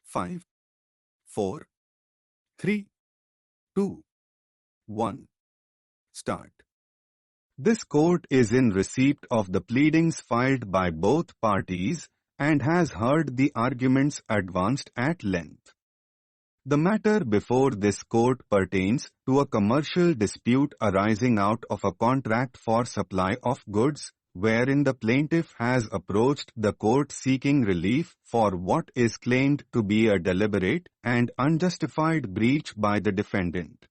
5, 4, 3, 2, 1. Start. This court is in receipt of the pleadings filed by both parties and has heard the arguments advanced at length. The matter before this court pertains to a commercial dispute arising out of a contract for supply of goods, wherein the plaintiff has approached the court seeking relief for what is claimed to be a deliberate and unjustified breach by the defendant.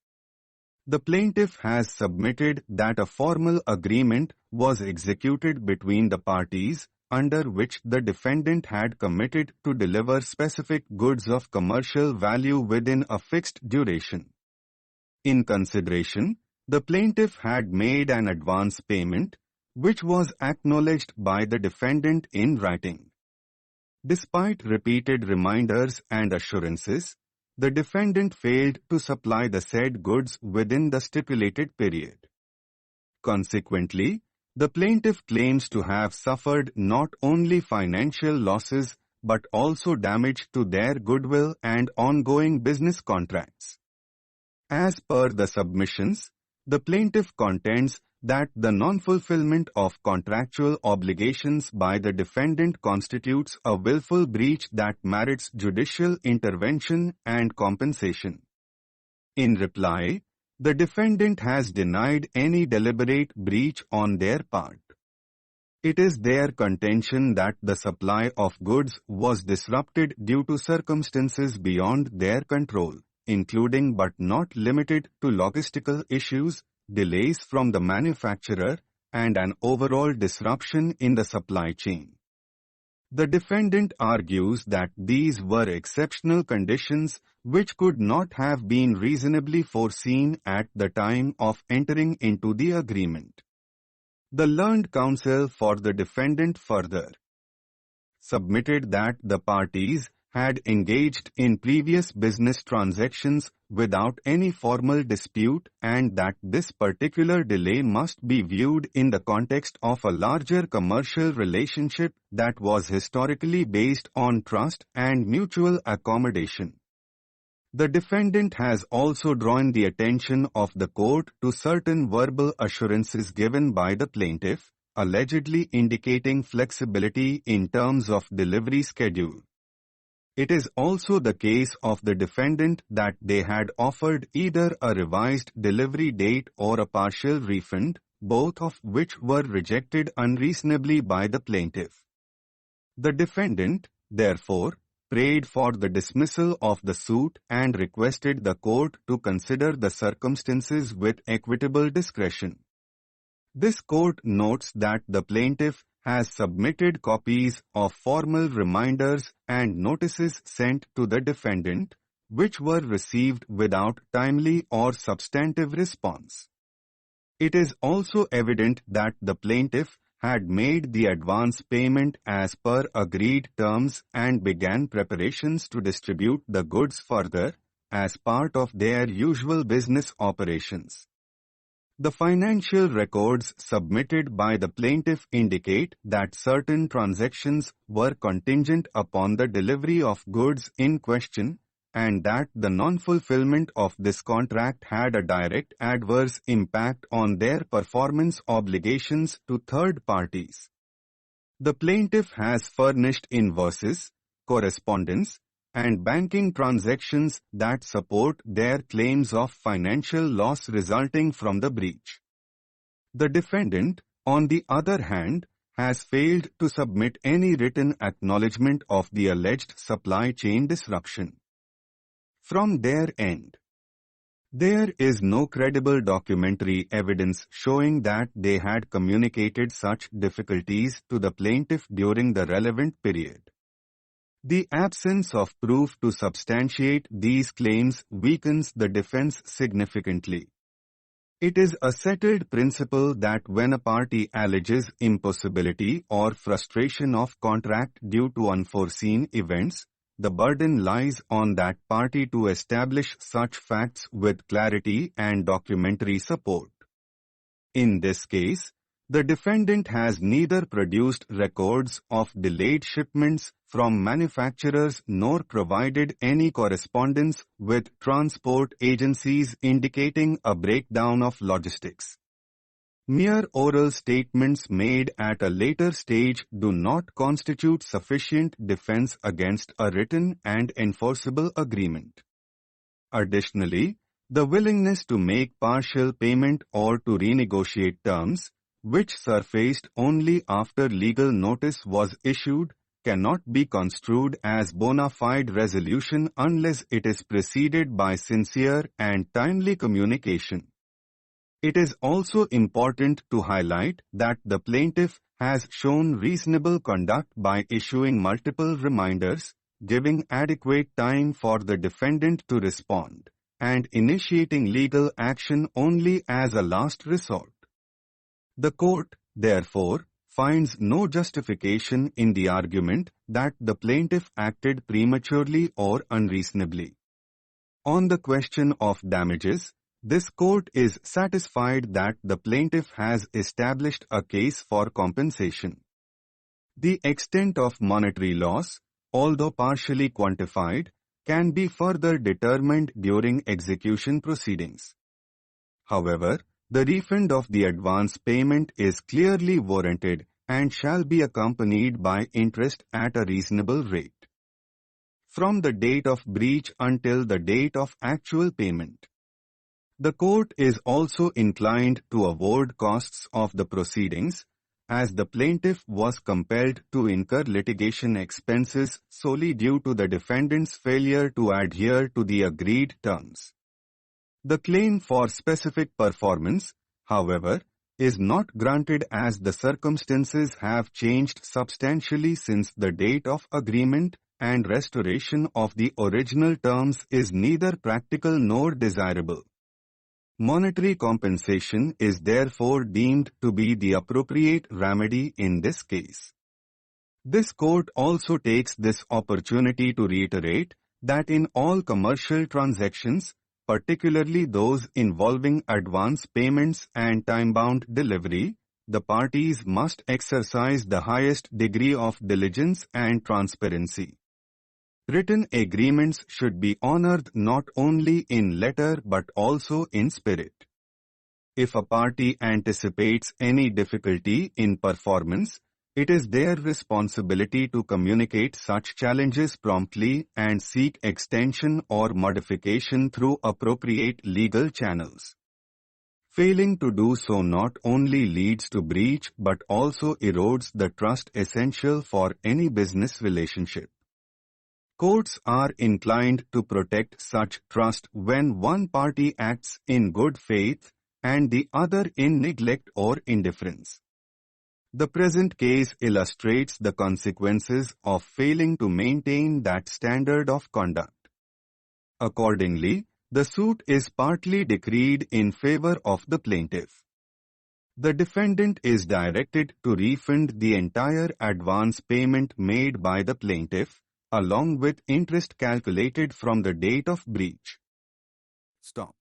The plaintiff has submitted that a formal agreement was executed between the parties, under which the defendant had committed to deliver specific goods of commercial value within a fixed duration. In consideration, the plaintiff had made an advance payment, which was acknowledged by the defendant in writing. Despite repeated reminders and assurances, the defendant failed to supply the said goods within the stipulated period. Consequently, the plaintiff claims to have suffered not only financial losses but also damage to their goodwill and ongoing business contracts. As per the submissions, the plaintiff contends that the non-fulfillment of contractual obligations by the defendant constitutes a willful breach that merits judicial intervention and compensation. In reply, the defendant has denied any deliberate breach on their part. It is their contention that the supply of goods was disrupted due to circumstances beyond their control, including but not limited to logistical issues, delays from the manufacturer, and an overall disruption in the supply chain. The defendant argues that these were exceptional conditions which could not have been reasonably foreseen at the time of entering into the agreement. The learned counsel for the defendant further submitted that the parties had engaged in previous business transactions without any formal dispute and that this particular delay must be viewed in the context of a larger commercial relationship that was historically based on trust and mutual accommodation. The defendant has also drawn the attention of the court to certain verbal assurances given by the plaintiff, allegedly indicating flexibility in terms of delivery schedule. It is also the case of the defendant that they had offered either a revised delivery date or a partial refund, both of which were rejected unreasonably by the plaintiff. The defendant, therefore, prayed for the dismissal of the suit and requested the court to consider the circumstances with equitable discretion. This court notes that the plaintiff has submitted copies of formal reminders and notices sent to the defendant, which were received without timely or substantive response. It is also evident that the plaintiff had made the advance payment as per agreed terms and began preparations to distribute the goods further, as part of their usual business operations. The financial records submitted by the plaintiff indicate that certain transactions were contingent upon the delivery of goods in question, and that the non-fulfillment of this contract had a direct adverse impact on their performance obligations to third parties. The plaintiff has furnished invoices, correspondence, and banking transactions that support their claims of financial loss resulting from the breach. The defendant, on the other hand, has failed to submit any written acknowledgement of the alleged supply chain disruption. From their end, there is no credible documentary evidence showing that they had communicated such difficulties to the plaintiff during the relevant period. The absence of proof to substantiate these claims weakens the defense significantly. It is a settled principle that when a party alleges impossibility or frustration of contract due to unforeseen events, the burden lies on that party to establish such facts with clarity and documentary support. In this case, the defendant has neither produced records of delayed shipments from manufacturers nor provided any correspondence with transport agencies indicating a breakdown of logistics. Mere oral statements made at a later stage do not constitute sufficient defense against a written and enforceable agreement. Additionally, the willingness to make partial payment or to renegotiate terms, which surfaced only after legal notice was issued, cannot be construed as bona fide resolution unless it is preceded by sincere and timely communication. It is also important to highlight that the plaintiff has shown reasonable conduct by issuing multiple reminders, giving adequate time for the defendant to respond, and initiating legal action only as a last resort. The court, therefore, finds no justification in the argument that the plaintiff acted prematurely or unreasonably. On the question of damages, this court is satisfied that the plaintiff has established a case for compensation. The extent of monetary loss, although partially quantified, can be further determined during execution proceedings. However, the refund of the advance payment is clearly warranted and shall be accompanied by interest at a reasonable rate. From the date of breach until the date of actual payment. The court is also inclined to award costs of the proceedings, as the plaintiff was compelled to incur litigation expenses solely due to the defendant's failure to adhere to the agreed terms. The claim for specific performance, however, is not granted as the circumstances have changed substantially since the date of agreement, and restoration of the original terms is neither practical nor desirable. Monetary compensation is therefore deemed to be the appropriate remedy in this case. This court also takes this opportunity to reiterate that in all commercial transactions, particularly those involving advance payments and time-bound delivery, the parties must exercise the highest degree of diligence and transparency. Written agreements should be honored not only in letter but also in spirit. If a party anticipates any difficulty in performance, it is their responsibility to communicate such challenges promptly and seek extension or modification through appropriate legal channels. Failing to do so not only leads to breach but also erodes the trust essential for any business relationship. Courts are inclined to protect such trust when one party acts in good faith and the other in neglect or indifference. The present case illustrates the consequences of failing to maintain that standard of conduct. Accordingly, the suit is partly decreed in favor of the plaintiff. The defendant is directed to refund the entire advance payment made by the plaintiff, along with interest calculated from the date of breach. Stop.